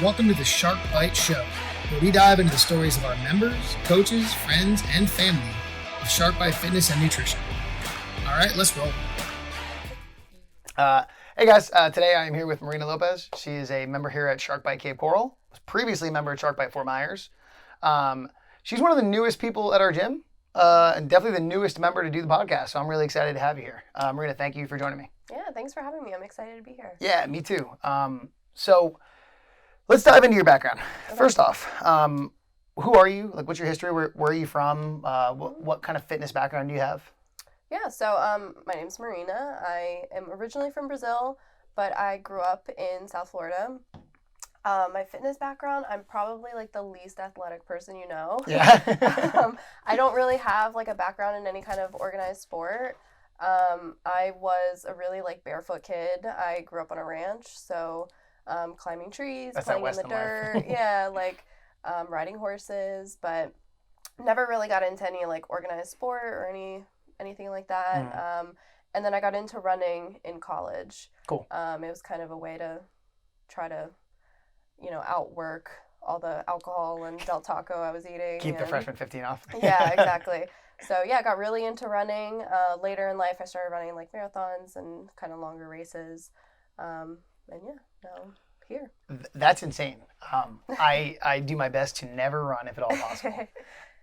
Welcome to the Shark Bite Show, where we dive into the stories of our members, coaches, friends, and family of Shark Bite Fitness and Nutrition. All right, let's roll. Hey guys, today I am here with Marina Lopez. She is a member here at Shark Bite Cape Coral. Was previously a member at Shark Bite Fort Myers. She's one of the newest people at our gym, and definitely the newest member to do the podcast. So I'm really excited to have you here. Marina, thank you for joining me. Yeah, thanks for having me. I'm excited to be here. Yeah, me too. So let's dive into your background. Okay. First off, who are you? Like, what's your history? Where are you from? What kind of fitness background do you have? Yeah, so my name's Marina. I am originally from Brazil, but I grew up in South Florida. My fitness background, I'm probably like the least athletic person you know. Yeah. I don't really have like a background in any kind of organized sport. I was a really like barefoot kid. I grew up on a ranch, so climbing trees, That's playing in the dirt, yeah, like riding horses, but never really got into any like organized sport or anything like that. And then I got into running in college. Cool. It was kind of a way to try to, outwork all the alcohol and Del Taco I was eating. Keep the freshman 15 off. Yeah, exactly. So yeah, I got really into running. Later in life, I started running like marathons and kind of longer races. And yeah, now I'm here. That's insane. I do my best to never run if at all possible.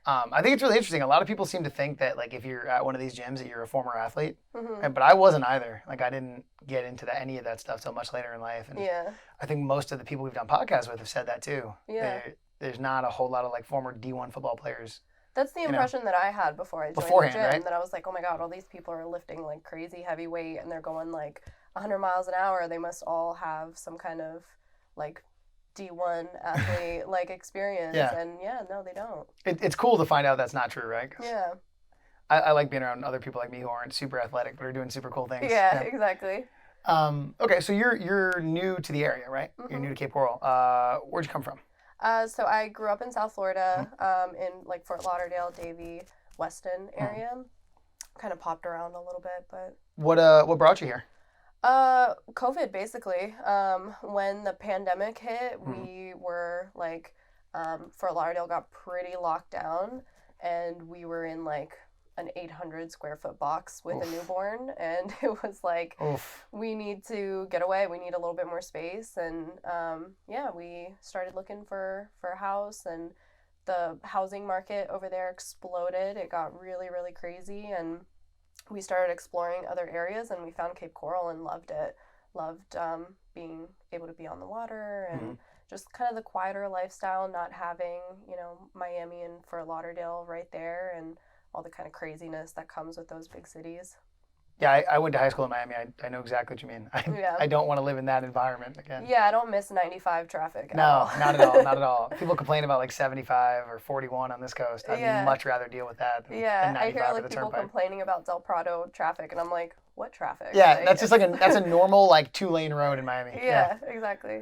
I think it's really interesting. A lot of people seem to think that like if you're at one of these gyms that you're a former athlete, but I wasn't either. Like I didn't get into any of that stuff till much later in life. And yeah. I think most of the people we've done podcasts with have said that too. Yeah. There's not a whole lot of like former D1 football players. That's the impression that I had before I joined the gym. Right? That I was like, oh my God, all these people are lifting like crazy heavy weight and they're going like 100 miles an hour. They must all have some kind of like D1 athlete like experience. Yeah. And yeah, no, they don't. It's cool to find out that's not true, right? Yeah. I like being around other people like me who aren't super athletic but are doing super cool things. Yeah, exactly. Okay, so you're new to the area, right? You're new to Cape Coral. Where'd you come from? So I grew up in South Florida, in like Fort Lauderdale, Davie, Weston area. Kind of popped around a little bit, but what brought you here? COVID basically. When the pandemic hit, we were like, Fort Lauderdale got pretty locked down, and we were in like an 800 square foot box with a newborn, and it was like, we need to get away. We need a little bit more space, and yeah, we started looking for a house, and the housing market over there exploded. It got really, really crazy, and we started exploring other areas, and we found Cape Coral and loved it. Loved being able to be on the water and just kind of the quieter lifestyle, not having, Miami and Fort Lauderdale right there, and all the kind of craziness that comes with those big cities. Yeah, I went to high school in Miami. I know exactly what you mean. I don't want to live in that environment again. Yeah, I don't miss 95 traffic at No, all. not at all. Not at all. People complain about like 75 or 41 on this coast. I'd much rather deal with that than 95 I hear like the people turnpike. Complaining about Del Prado traffic, and I'm like, what traffic? Yeah, like, that's just like that's a normal like 2-lane road in Miami. Yeah, exactly.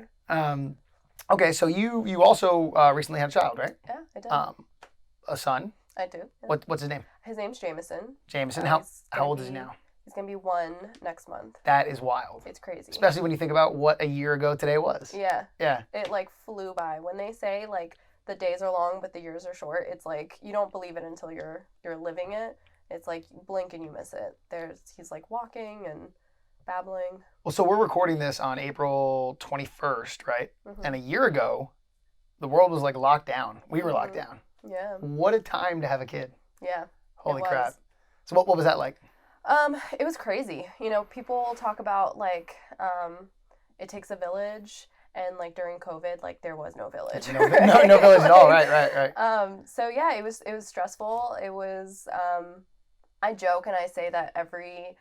Okay, so you also recently had a child, right? Yeah, I did. A son. I do. Yeah. What's his name? His name's Jameson. Jameson. How old is he now? He's going to be 1 next month. That is wild. It's crazy. Especially when you think about what a year ago today was. Yeah. Yeah. It like flew by. When they say like the days are long but the years are short, it's like you don't believe it until you're living it. It's like you blink and you miss it. He's like walking and babbling. Well, so we're recording this on April 21st, right? And a year ago, the world was like locked down. We were locked down. Yeah. What a time to have a kid. Yeah. Holy crap. So what was that like? It was crazy. People talk about like it takes a village, and like during COVID, like there was no village. No village at all. Right. So yeah, it was stressful. It was I joke and I say that every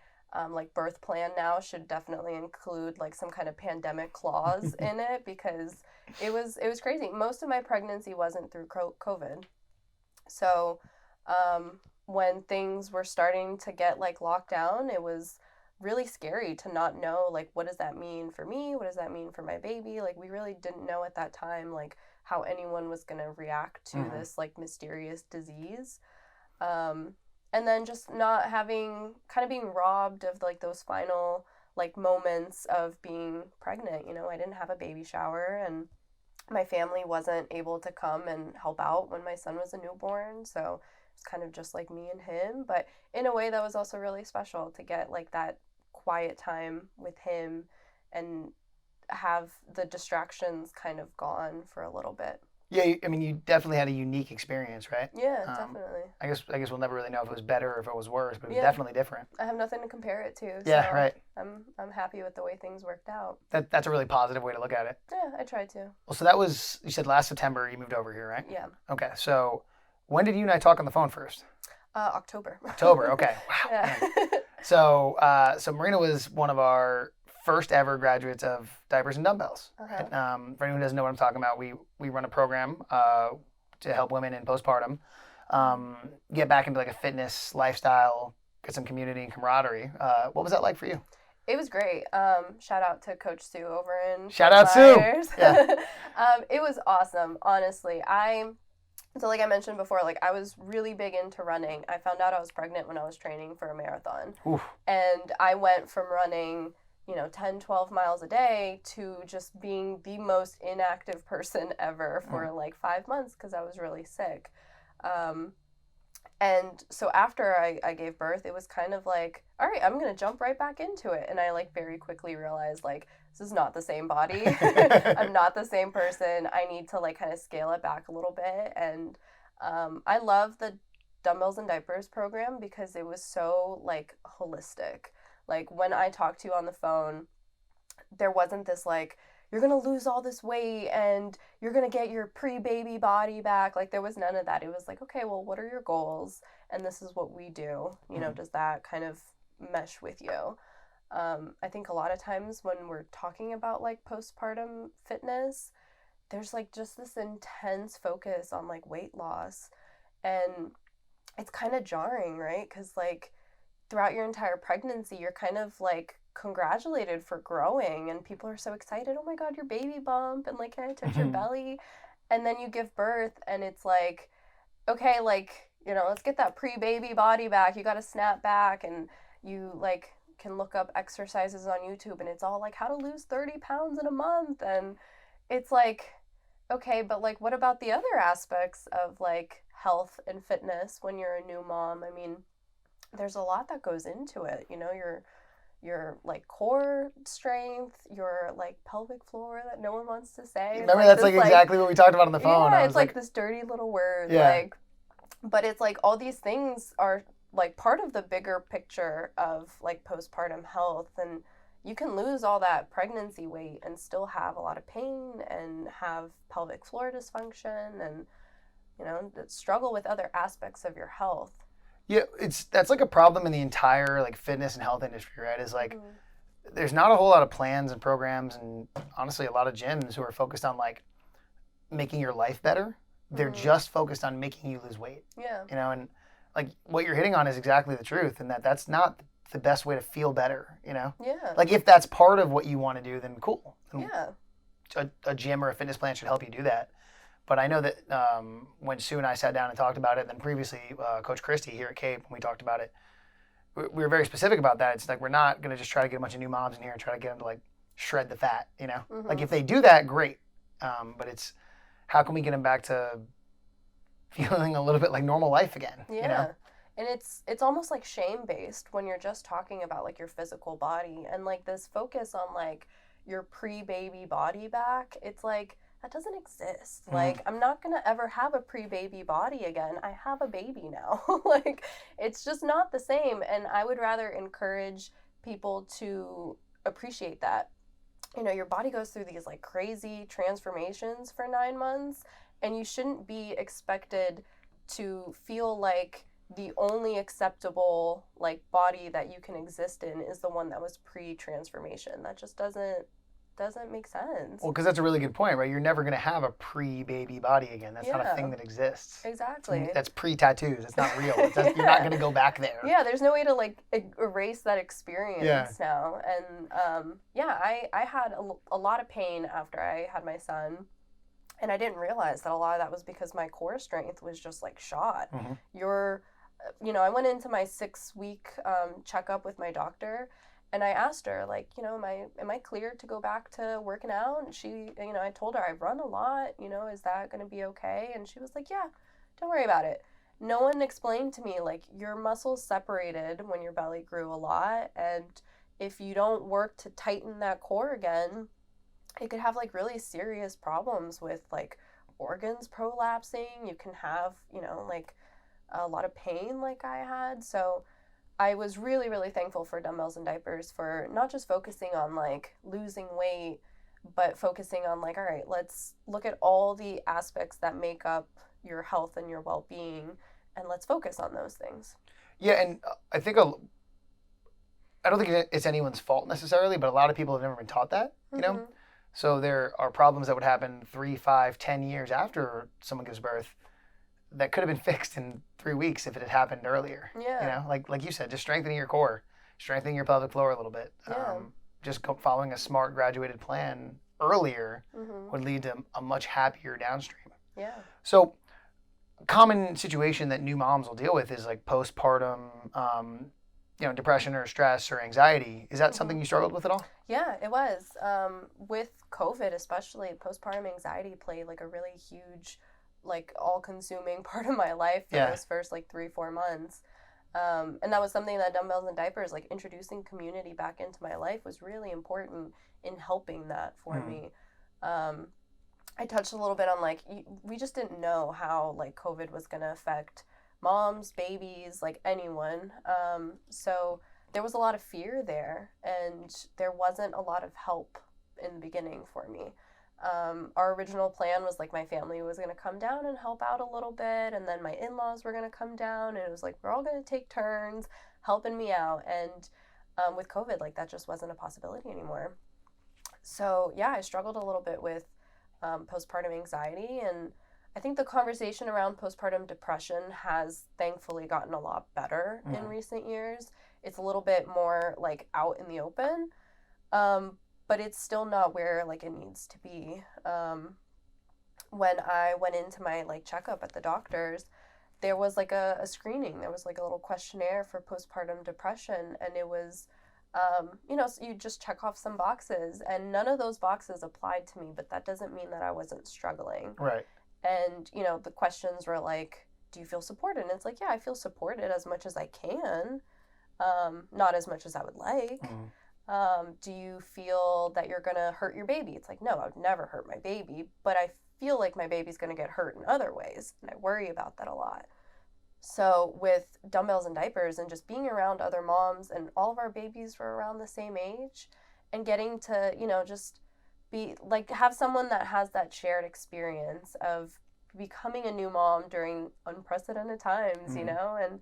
like birth plan now should definitely include like some kind of pandemic clause in it, because it was crazy. Most of my pregnancy wasn't through COVID. So when things were starting to get like locked down, it was really scary to not know like what does that mean for me? What does that mean for my baby? Like we really didn't know at that time like how anyone was going to react to this like mysterious disease. And then just not having, kind of being robbed of like those final like moments of being pregnant. I didn't have a baby shower, and my family wasn't able to come and help out when my son was a newborn, so it's kind of just like me and him. But in a way, that was also really special to get like that quiet time with him and have the distractions kind of gone for a little bit. Yeah, I mean, you definitely had a unique experience, right? Yeah, definitely. I guess we'll never really know if it was better or if it was worse, but it was Yeah. definitely different. I have nothing to compare it to. Yeah, so right. I'm happy with the way things worked out. That's a really positive way to look at it. Yeah, I tried to. Well, so that was, you said last September you moved over here, right? Yeah. Okay, so when did you and I talk on the phone first? October. October, okay. Wow. Yeah. So Marina was one of our first ever graduates of Diapers and Dumbbells. Uh-huh. For anyone who doesn't know what I'm talking about, we run a program to help women in postpartum get back into like a fitness lifestyle, get some community and camaraderie. What was that like for you? It was great. Shout out to Coach Sue over in Shout out Sue. Yeah. It was awesome, honestly. So like I mentioned before, like I was really big into running. I found out I was pregnant when I was training for a marathon. Oof. And I went from running 10, 12 miles a day to just being the most inactive person ever for like 5 months because I was really sick. And so after I gave birth, it was kind of like, all right, I'm going to jump right back into it. And I like very quickly realized like, this is not the same body. I'm not the same person. I need to like kind of scale it back a little bit. And I love the Dumbbells and Diapers program because it was so like holistic. Like when I talked to you on the phone, there wasn't this like, you're going to lose all this weight and you're going to get your pre-baby body back. Like there was none of that. It was like, okay, well, what are your goals? And this is what we do. Does that kind of mesh with you? I think a lot of times when we're talking about like postpartum fitness, there's like just this intense focus on like weight loss. And it's kind of jarring, right? Because like throughout your entire pregnancy, you're kind of like congratulated for growing and people are so excited. Oh my God, your baby bump, and like, can I touch your belly? And then you give birth and it's like, okay, like, let's get that pre-baby body back. You got to snap back, and you like can look up exercises on YouTube and it's all like how to lose 30 pounds in a month. And it's like, okay, but like, what about the other aspects of like health and fitness when you're a new mom? I mean, there's a lot that goes into it. Your like core strength, your like pelvic floor that no one wants to say. Remember, that's like exactly what we talked about on the phone. Yeah, it's like this dirty little word. Yeah. Like, but it's like all these things are like part of the bigger picture of like postpartum health, and you can lose all that pregnancy weight and still have a lot of pain and have pelvic floor dysfunction and struggle with other aspects of your health. Yeah, that's like a problem in the entire like fitness and health industry, right? Is like there's not a whole lot of plans and programs, and honestly a lot of gyms who are focused on like making your life better. They're just focused on making you lose weight. Yeah. And like what you're hitting on is exactly the truth, and that's not the best way to feel better, Yeah. Like if that's part of what you want to do, then cool. Yeah. A gym or a fitness plan should help you do that. But I know that when Sue and I sat down and talked about it, and then previously Coach Christie here at Cape, when we talked about it, we were very specific about that. It's like we're not going to just try to get a bunch of new moms in here and try to get them to like shred the fat, Like if they do that, great. But it's how can we get them back to feeling a little bit like normal life again, Yeah. And it's almost like shame-based when you're just talking about like your physical body and like this focus on like your pre-baby body back. It's like, that doesn't exist. Like, I'm not going to ever have a pre-baby body again. I have a baby now. Like, it's just not the same. And I would rather encourage people to appreciate that. Your body goes through these like crazy transformations for 9 months, and you shouldn't be expected to feel like the only acceptable like body that you can exist in is the one that was pre-transformation. That just doesn't make sense. Well, because that's a really good point, right? You're never going to have a pre-baby body again. That's not a thing that exists. Exactly. That's pre-tattoos. It's not real. You're not going to go back there. Yeah, there's no way to like erase that experience now. And I had a lot of pain after I had my son. And I didn't realize that a lot of that was because my core strength was just like shot. I went into my 6-week checkup with my doctor, And I asked her, like, you know, am I clear to go back to working out? And she, you know, I told her I run a lot, you know, is that going to be okay? And she was like, yeah, don't worry about it. No one explained to me, like, your muscles separated when your belly grew a lot. And if you don't work to tighten that core again, it could have like really serious problems with like organs prolapsing. You can have, you know, like a lot of pain like I had. So I was really, really thankful for Dumbbells and Diapers for not just focusing on like losing weight, but focusing on like, all right, let's look at all the aspects that make up your health and your well-being, and let's focus on those things. Yeah, and I think I don't think it's anyone's fault necessarily, but a lot of people have never been taught that, you know? Mm-hmm. So there are problems that would happen 3, 5, 10 years after someone gives birth that could have been fixed in 3 weeks if it had happened earlier. Yeah. You know, like you said, just strengthening your core, strengthening your pelvic floor a little bit. Yeah. Just following a smart graduated plan earlier Mm-hmm. would lead to a much happier downstream. Yeah. So common situation that new moms will deal with is like postpartum, you know, depression or stress or anxiety. Is that something you struggled with at all? Yeah, it was. With COVID, especially, postpartum anxiety played like a really huge, like all-consuming part of my life for those first like 3-4 months. And that was something that Dumbbells and Diapers, like introducing community back into my life, was really important in helping that for me. I touched a little bit on like, we just didn't know how like COVID was going to affect moms, babies, like anyone. So there was a lot of fear there, and there wasn't a lot of help in the beginning for me. Our original plan was like my family was going to come down and help out a little bit, and then my in-laws were going to come down, and it was like we're all going to take turns helping me out. And with COVID, like that just wasn't a possibility anymore. So yeah, I struggled a little bit with postpartum anxiety, and I think the conversation around postpartum depression has thankfully gotten a lot better in recent years. It's a little bit more like out in the open, but it's still not where like it needs to be. When I went into my like checkup at the doctor's, there was like a screening. There was like a little questionnaire for postpartum depression, and it was, you know, so you just check off some boxes, and none of those boxes applied to me, but that doesn't mean that I wasn't struggling. Right. And, you know, the questions were like, do you feel supported? And it's like, yeah, I feel supported as much as I can. Not as much as I would like. Do you feel that you're going to hurt your baby? It's like, no, I would never hurt my baby, but I feel like my baby's going to get hurt in other ways. And I worry about that a lot. So with Dumbbells and Diapers and just being around other moms, and all of our babies were around the same age, and getting to, you know, just be like, have someone that has that shared experience of becoming a new mom during unprecedented times, you know? And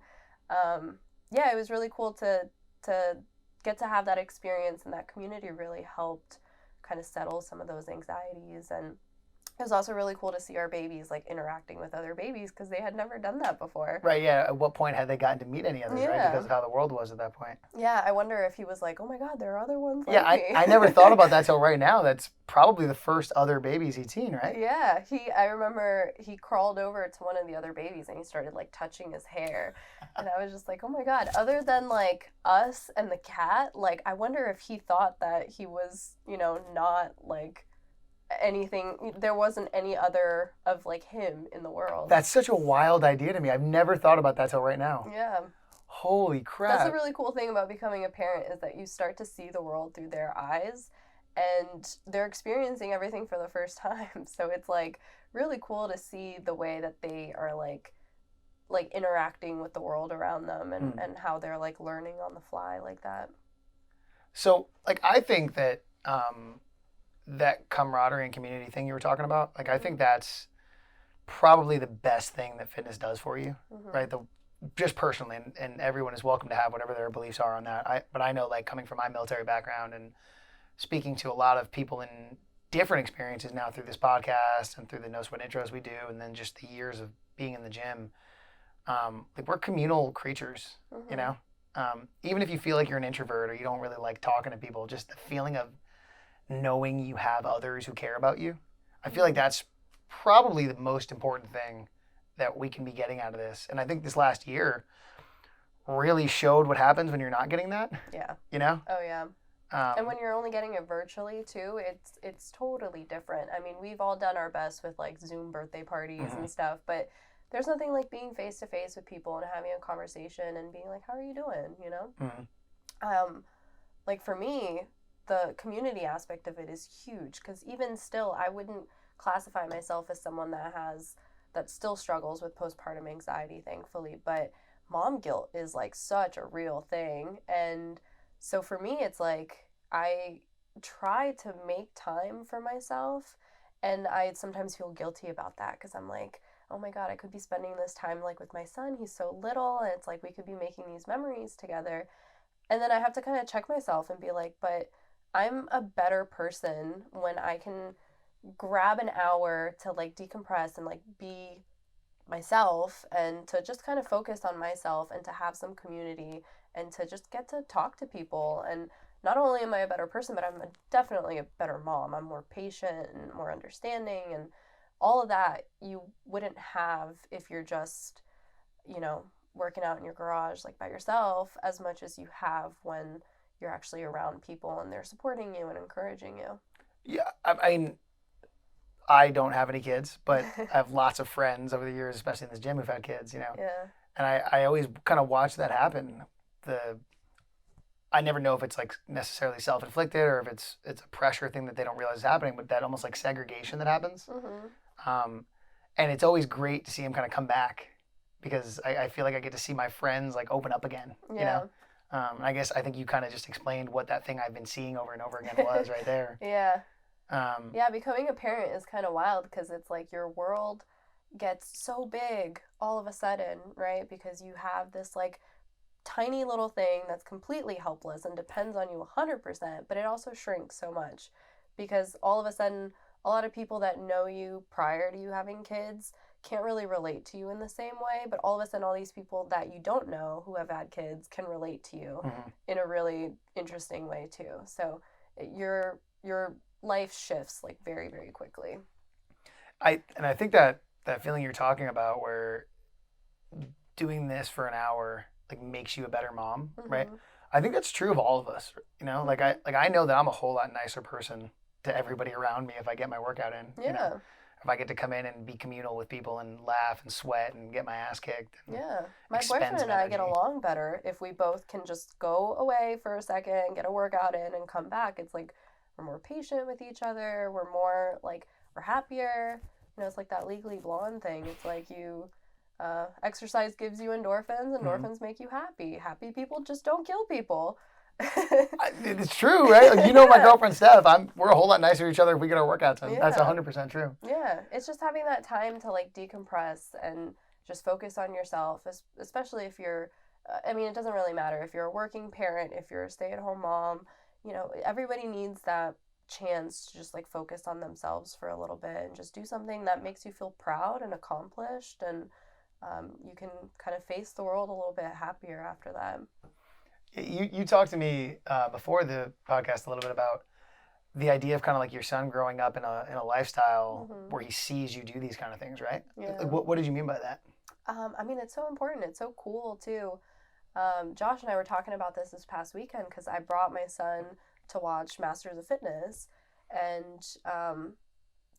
yeah, it was really cool to get to have that experience, and that community really helped kind of settle some of those anxieties. And it was also really cool to see our babies like interacting with other babies, because they had never done that before. Right, yeah. At what point had they gotten to meet any others, right? Because of how the world was at that point. Yeah, I wonder if he was like, oh my God, there are other ones like me. I never thought about that till right now. That's probably the first other babies he'd seen, right? Yeah, I remember he crawled over to one of the other babies and he started like touching his hair. And I was just like, oh my God, other than like us and the cat, like I wonder if he thought that he was, you know, not like anything, there wasn't any other of like him in the world. That's such a wild idea to me. I've never thought about that till right now. Yeah. Holy crap. That's a really cool thing about becoming a parent, is that you start to see the world through their eyes, and they're experiencing everything for the first time. So it's like really cool to see the way that they are like interacting with the world around them, and how they're like learning on the fly like that. So like I think that that camaraderie and community thing you were talking about, like I think that's probably the best thing that fitness does for you, right? Just personally, and everyone is welcome to have whatever their beliefs are on that. But I know, like, coming from my military background and speaking to a lot of people in different experiences now through this podcast and through the No Sweat intros we do, and then just the years of being in the gym, like we're communal creatures, you know? Even if you feel like you're an introvert or you don't really like talking to people, just the feeling of knowing you have others who care about you, I feel like that's probably the most important thing that we can be getting out of this. And I think this last year really showed what happens when you're not getting that. Yeah. You know? Oh yeah. And when you're only getting it virtually too, it's totally different. I mean, we've all done our best with like Zoom birthday parties and stuff, but there's nothing like being face to face with people and having a conversation and being like, "How are you doing?" You know. Like for me, the community aspect of it is huge because even still, I wouldn't classify myself as someone that still struggles with postpartum anxiety, thankfully, but mom guilt is like such a real thing. And so for me, it's like I try to make time for myself, and I sometimes feel guilty about that because I'm like, oh my God, I could be spending this time like with my son. He's so little, and it's like we could be making these memories together. And then I have to kind of check myself and be like, but I'm a better person when I can grab an hour to like decompress and like be myself and to just kind of focus on myself and to have some community and to just get to talk to people. And not only am I a better person, but definitely a better mom. I'm more patient and more understanding, and all of that you wouldn't have if you're just, you know, working out in your garage like by yourself as much as you have when you're actually around people and they're supporting you and encouraging you. Yeah, I mean, I don't have any kids, but I have lots of friends over the years, especially in this gym, who've had kids, you know. Yeah. And I always kind of watch that happen. I never know if it's like necessarily self-inflicted or if it's a pressure thing that they don't realize is happening, but that almost like segregation that happens. And it's always great to see them kind of come back because I feel like I get to see my friends like open up again, you know. And I think you kind of just explained what that thing I've been seeing over and over again was right there. Yeah. Yeah, becoming a parent is kind of wild because it's like your world gets so big all of a sudden, right? Because you have this like tiny little thing that's completely helpless and depends on you 100%, but it also shrinks so much because all of a sudden a lot of people that know you prior to you having kids can't really relate to you in the same way, but all of a sudden all these people that you don't know who have had kids can relate to you in a really interesting way too. So your life shifts like very, very quickly. I think that feeling you're talking about where doing this for an hour like makes you a better mom, right? I think that's true of all of us, you know. Like I know that I'm a whole lot nicer person to everybody around me if I get my workout in. Yeah. You know? If I get to come in and be communal with people and laugh and sweat and get my ass kicked. Yeah. My boyfriend and I get along better if we both can just go away for a second, get a workout in, and come back. It's like we're more patient with each other. We're more like, we're happier. You know, it's like that Legally Blonde thing. It's like exercise gives you endorphins. Endorphins make you happy. Happy people just don't kill people. It's true, right? Like, you know, my girlfriend Steph, we're a whole lot nicer to each other if we get our workouts in. That's 100% true. Yeah, it's just having that time to like decompress and just focus on yourself, especially if you're, I mean, it doesn't really matter if you're a working parent, if you're a stay-at-home mom, you know, everybody needs that chance to just like focus on themselves for a little bit and just do something that makes you feel proud and accomplished, and you can kind of face the world a little bit happier after that. You talked to me before the podcast a little bit about the idea of kind of like your son growing up in a lifestyle where he sees you do these kind of things, right? Yeah. Like, what did you mean by that? I mean, it's so important. It's so cool too. Josh and I were talking about this past weekend because I brought my son to watch Masters of Fitness, and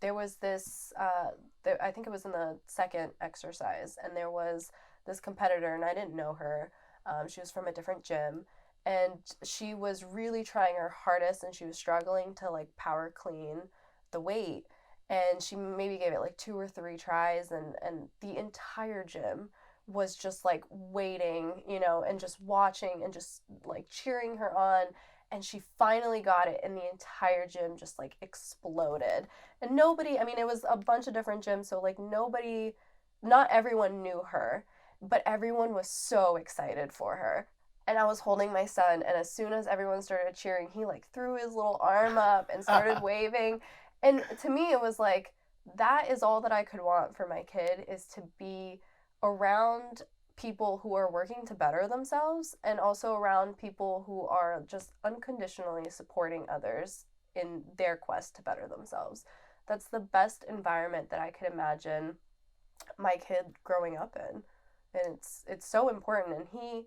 there was this, I think it was in the second exercise, and there was this competitor, and I didn't know her. She was from a different gym, and she was really trying her hardest, and she was struggling to like power clean the weight, and she maybe gave it like 2 or 3 tries, and the entire gym was just like waiting, you know, and just watching and just like cheering her on. And she finally got it, and the entire gym just like exploded. And nobody, I mean, it was a bunch of different gyms, so like not everyone knew her, but everyone was so excited for her. And I was holding my son, and as soon as everyone started cheering, he like threw his little arm up and started waving. And to me, it was like, that is all that I could want for my kid, is to be around people who are working to better themselves, and also around people who are just unconditionally supporting others in their quest to better themselves. That's the best environment that I could imagine my kid growing up in. And it's so important. And he,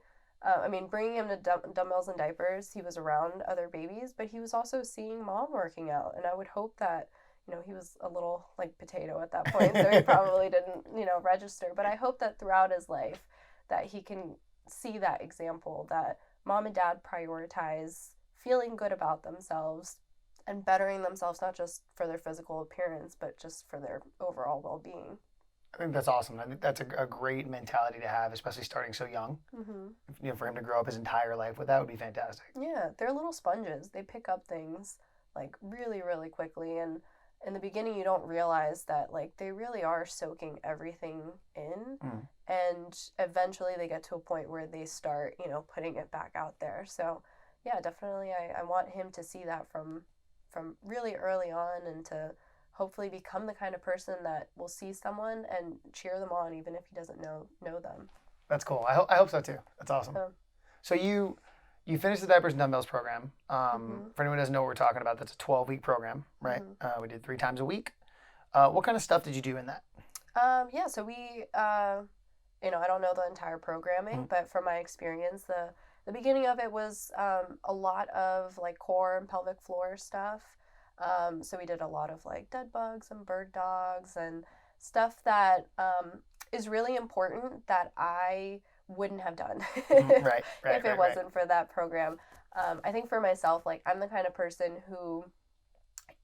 bringing him to dumbbells and diapers, he was around other babies, but he was also seeing mom working out. And I would hope that, he was a little like potato at that point, so he probably didn't, register. But I hope that throughout his life that he can see that example that mom and dad prioritize feeling good about themselves and bettering themselves, not just for their physical appearance, but just for their overall well-being. I think that's awesome. I think that's a great mentality to have, especially starting so young. Mm-hmm. For him to grow up his entire life with that would be fantastic. Yeah, they're little sponges. They pick up things like really, really quickly. And in the beginning, you don't realize that like they really are soaking everything in. And eventually they get to a point where they start, putting it back out there. So yeah, definitely I want him to see that from really early on, and to hopefully become the kind of person that will see someone and cheer them on even if he doesn't know them. That's cool. I hope so too. That's awesome. So you finished the Diapers and Dumbbells program. For anyone who doesn't know what we're talking about, that's a 12-week program, right? We did 3 times a week. What kind of stuff did you do in that? So we, I don't know the entire programming, but from my experience, the beginning of it was a lot of like core and pelvic floor stuff. So we did a lot of like dead bugs and bird dogs and stuff that is really important that I wouldn't have done if it wasn't for that program. I think for myself, like I'm the kind of person who,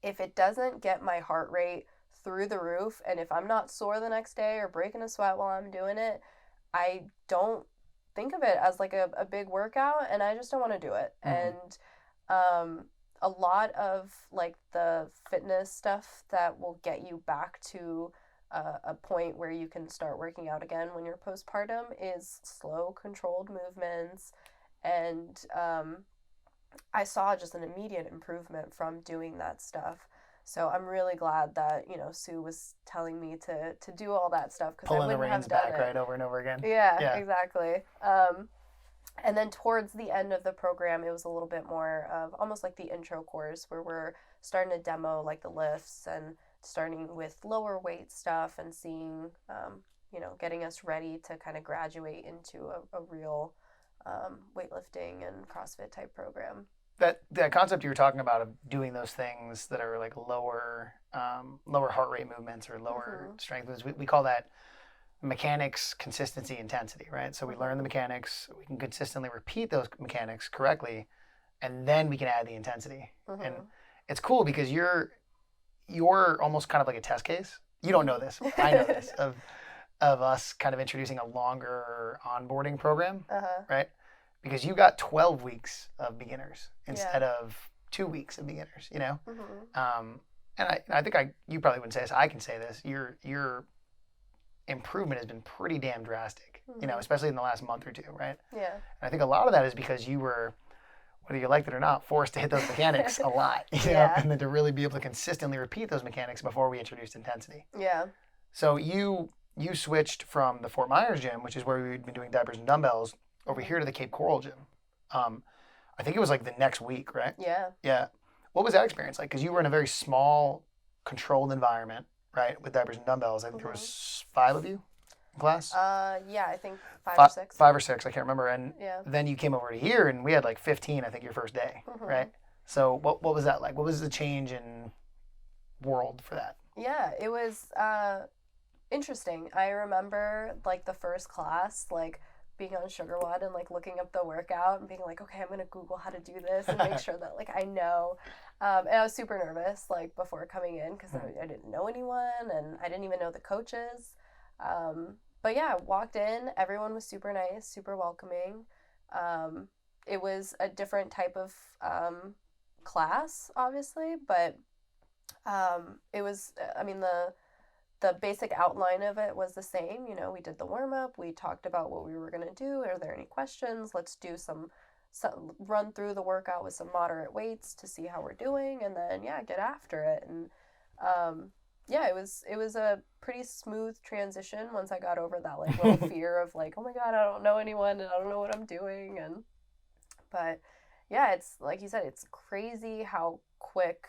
if it doesn't get my heart rate through the roof, and if I'm not sore the next day or breaking a sweat while I'm doing it, I don't think of it as like a big workout, and I just don't want to do it. And a lot of like the fitness stuff that will get you back to a point where you can start working out again when you're postpartum is slow, controlled movements. And I saw just an immediate improvement from doing that stuff. So I'm really glad that, Sue was telling me to do all that stuff, because I wouldn't have done it. Pulling the reins back right over and over again. Yeah. Exactly. And then towards the end of the program, it was a little bit more of almost like the intro course, where we're starting to demo like the lifts and starting with lower weight stuff and seeing, getting us ready to kind of graduate into a real weightlifting and CrossFit type program. That concept you were talking about of doing those things that are like lower heart rate movements or lower strength movements, we call that mechanics, consistency, intensity, right? So we learn the mechanics, we can consistently repeat those mechanics correctly, and then we can add the intensity. And it's cool because you're almost kind of like a test case. You don't know this, I know this, of us kind of introducing a longer onboarding program, right? Because you got 12 weeks of beginners instead of 2 weeks of beginners, And I think you probably wouldn't say this, I can say this, your improvement has been pretty damn drastic, especially in the last month or two, right? Yeah. And I think a lot of that is because you were, whether you liked it or not, forced to hit those mechanics a lot, know, and then to really be able to consistently repeat those mechanics before we introduced intensity. Yeah. So you switched from the Fort Myers gym, which is where we'd been doing Diapers and Dumbbells, over here to the Cape Coral gym. I think it was like the next week, right? Yeah. Yeah. What was that experience like? Because you were in a very small, controlled environment, right, with Diapers and Dumbbells. I think there was 5 of you in class. Yeah, I think 5 or 6. 5 or 6, I can't remember. And then you came over to here, and we had like 15, I think, your first day, right? So what was that like? What was the change in world for that? Yeah, it was interesting. I remember like the first class, like being on SugarWOD and like looking up the workout and being like, okay, I'm gonna Google how to do this and make sure that like I know. And I was super nervous like before coming in, because I didn't know anyone and I didn't even know the coaches. But yeah, walked in, everyone was super nice, super welcoming. It was a different type of class, obviously, but it was, the basic outline of it was the same. We did the warm-up, we talked about what we were going to do. Are there any questions? Let's do some run through the workout with some moderate weights to see how we're doing, and then get after it. And it was a pretty smooth transition once I got over that like little fear of like, oh my god, I don't know anyone and I don't know what I'm doing. But yeah, it's like you said, it's crazy how quick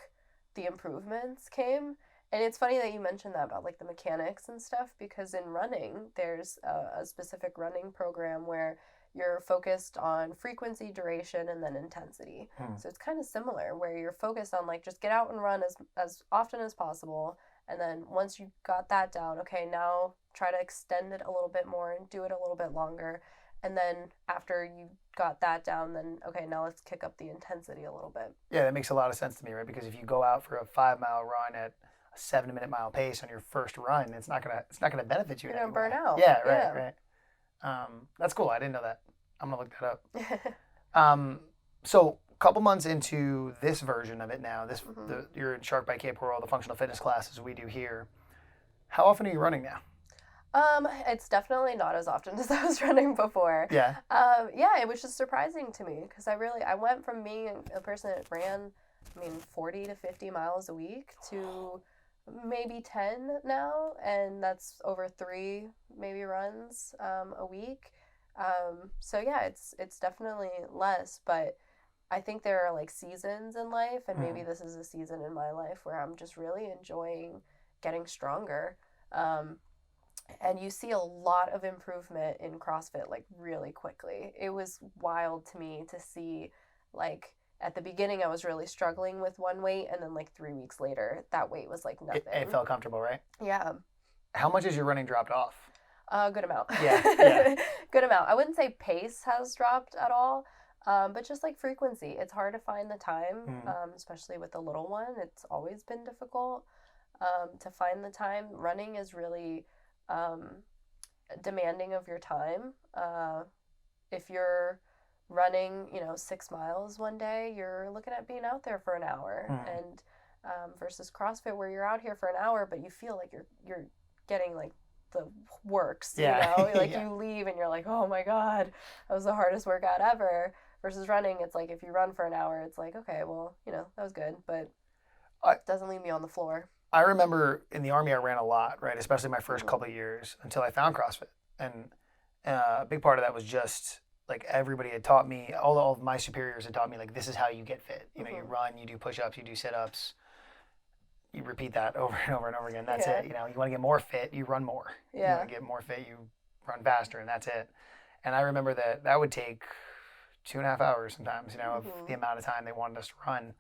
the improvements came. And it's funny that you mentioned that about like the mechanics and stuff, because in running, there's a specific running program where you're focused on frequency, duration, and then intensity. So it's kind of similar where you're focused on like just get out and run as often as possible. And then once you got that down, okay, now try to extend it a little bit more and do it a little bit longer. And then after you got that down, then, okay, now let's kick up the intensity a little bit. Yeah, that makes a lot of sense to me, right? Because if you go out for a 5-mile run at a 7-minute mile pace on your first run, it's not gonna benefit you. You're gonna burn out. Yeah, right. That's cool. I didn't know that. I'm gonna look that up. So a couple months into this version of it now, you're in Shark by Cape Coral, the functional fitness classes we do here. How often are you running now? It's definitely not as often as I was running before. Yeah. Yeah, it was just surprising to me because I went from being a person that ran, 40 to 50 miles a week to maybe 10 now, and that's over 3 maybe runs a week. So yeah, it's definitely less, but I think there are like seasons in life, and maybe this is a season in my life where I'm just really enjoying getting stronger. And you see a lot of improvement in CrossFit like really quickly. It was wild to me to see, like, at the beginning I was really struggling with one weight, and then like 3 weeks later that weight was like nothing. It felt comfortable, right? Yeah. How much has your running dropped off? Good amount. Yeah. Good amount. I wouldn't say pace has dropped at all, but just like frequency. It's hard to find the time, especially with the little one. It's always been difficult to find the time. Running is really demanding of your time. If you're running, 6 miles one day, you're looking at being out there for an hour, and versus CrossFit where you're out here for an hour, but you feel like you're getting like the works, like you leave and you're like, oh my God, that was the hardest workout ever. Versus running, it's like if you run for an hour, it's like, okay, well, that was good, but it doesn't leave me on the floor. I remember in the Army I ran a lot, right? Especially my first couple of years until I found CrossFit. And a big part of that was just like everybody had taught me, all of my superiors had taught me, like, this is how you get fit. You run, you do push-ups, you do sit-ups. You repeat that over and over and over again. That's it. You want to get more fit, you run more. Yeah. You want to get more fit, you run faster, and that's it. And I remember that would take 2.5 hours sometimes, of the amount of time they wanted us to run.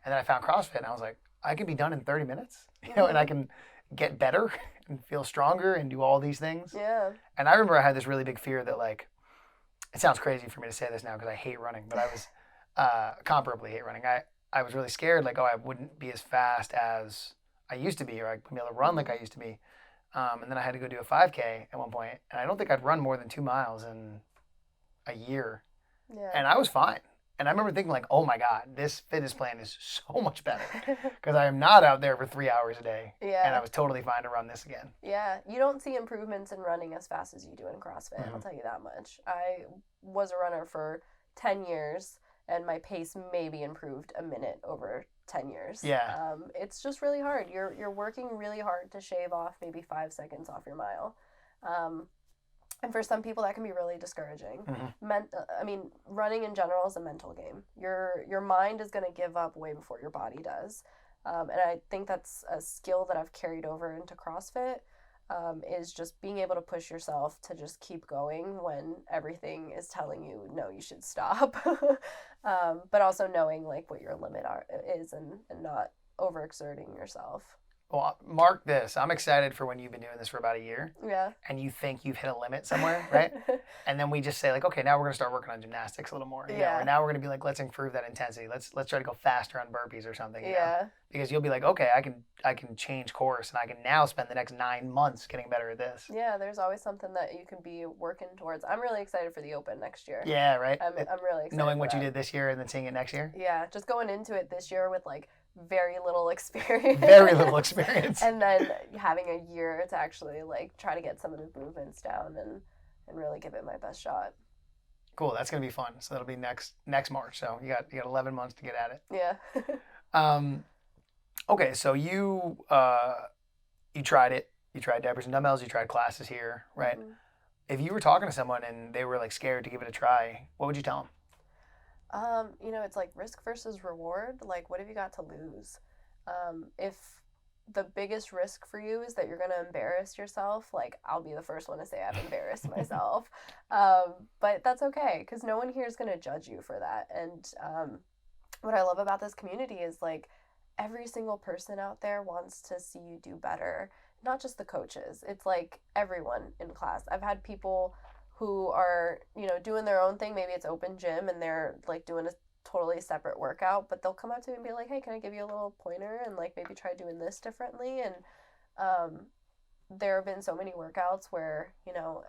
And then I found CrossFit, and I was like, I can be done in 30 minutes, and I can get better and feel stronger and do all these things. Yeah. And I remember I had this really big fear that, like, it sounds crazy for me to say this now because I hate running, but I was comparably hate running. I was really scared, like, I wouldn't be as fast as I used to be, or I wouldn't be able to run like I used to be. And then I had to go do a 5K at one point, and I don't think I'd run more than 2 miles in a year. Yeah. And I was fine. And I remember thinking, like, oh my God, this fitness plan is so much better because I am not out there for 3 hours a day. Yeah. And I was totally fine to run this again. Yeah. You don't see improvements in running as fast as you do in CrossFit. I'll tell you that much. I was a runner for 10 years, and my pace maybe improved a minute over 10 years. Yeah. It's just really hard. You're working really hard to shave off maybe 5 seconds off your mile. And for some people, that can be really discouraging. Running in general is a mental game. Your mind is going to give up way before your body does. And I think that's a skill that I've carried over into CrossFit, is just being able to push yourself to just keep going when everything is telling you, no, you should stop. But also knowing like what your limit is and not overexerting yourself. Well, mark this. I'm excited for when you've been doing this for about a year. Yeah. And you think you've hit a limit somewhere, right? And then we just say, like, okay, now we're going to start working on gymnastics a little more. Or now we're going to be like, let's improve that intensity. Let's try to go faster on burpees or something. You know? Because you'll be like, okay, I can change course, and I can now spend the next 9 months getting better at this. Yeah, there's always something that you can be working towards. I'm really excited for the Open next year. Yeah, right? I'm really excited. Knowing what you did this year and then seeing it next year? Yeah, just going into it this year with like very little experience. Very little experience. And then having a year to actually like try to get some of the movements down and really give it my best shot. Cool, that's gonna be fun. So that'll be next March. So you got 11 months to get at it. Yeah. Okay, so you tried it. You tried Diapers and Dumbbells. You tried classes here, right? Mm-hmm. If you were talking to someone and they were like scared to give it a try, what would you tell them? It's like risk versus reward. Like, what have you got to lose? If the biggest risk for you is that you're going to embarrass yourself, like, I'll be the first one to say I've embarrassed myself. But that's okay, because no one here is going to judge you for that. And what I love about this community is, like, every single person out there wants to see you do better, not just the coaches. It's like everyone in class. I've had people who are, you know, doing their own thing. Maybe it's open gym and they're like doing a totally separate workout, but they'll come up to me and be like, hey, can I give you a little pointer and like maybe try doing this differently? And there have been so many workouts where, you know,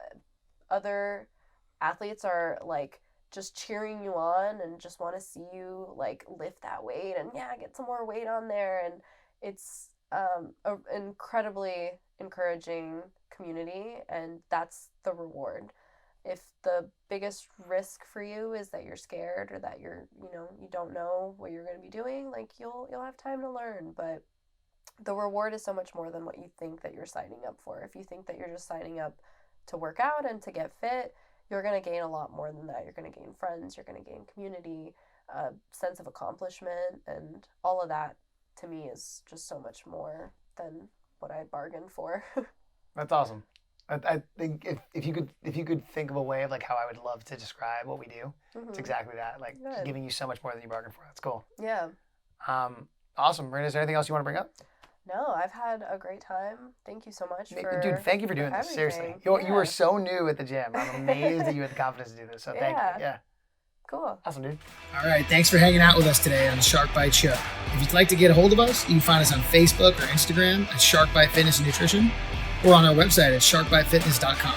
other athletes are like just cheering you on and just want to see you like lift that weight and get some more weight on there. And it's an incredibly encouraging community, and that's the reward. If the biggest risk for you is that you're scared or that you're, you know, you don't know what you're going to be doing, like you'll have time to learn, but the reward is so much more than what you think that you're signing up for. If you think that you're just signing up to work out and to get fit, you're going to gain a lot more than that. You're going to gain friends, you're going to gain community, a sense of accomplishment, and all of that to me is just so much more than what I bargained for. That's awesome. I think if you could think of a way of like how I would love to describe what we do, it's exactly that. Like just giving you so much more than you bargained for. That's cool. Yeah. Awesome. Marina, is there anything else you want to bring up? No, I've had a great time. Thank you so much Dude, thank you for doing this. Seriously. You were so new at the gym. I'm amazed that you had the confidence to do this. So thank you. Yeah. Cool. Awesome, dude. All right. Thanks for hanging out with us today on the Shark Bite Show. If you'd like to get a hold of us, you can find us on Facebook or Instagram at Shark Bite Fitness and Nutrition, or on our website at sharkbitefitness.com.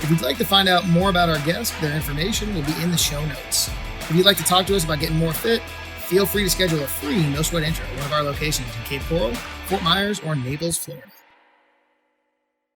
If you'd like to find out more about our guests, their information will be in the show notes. If you'd like to talk to us about getting more fit, feel free to schedule a free no sweat intro at one of our locations in Cape Coral, Fort Myers, or Naples, Florida.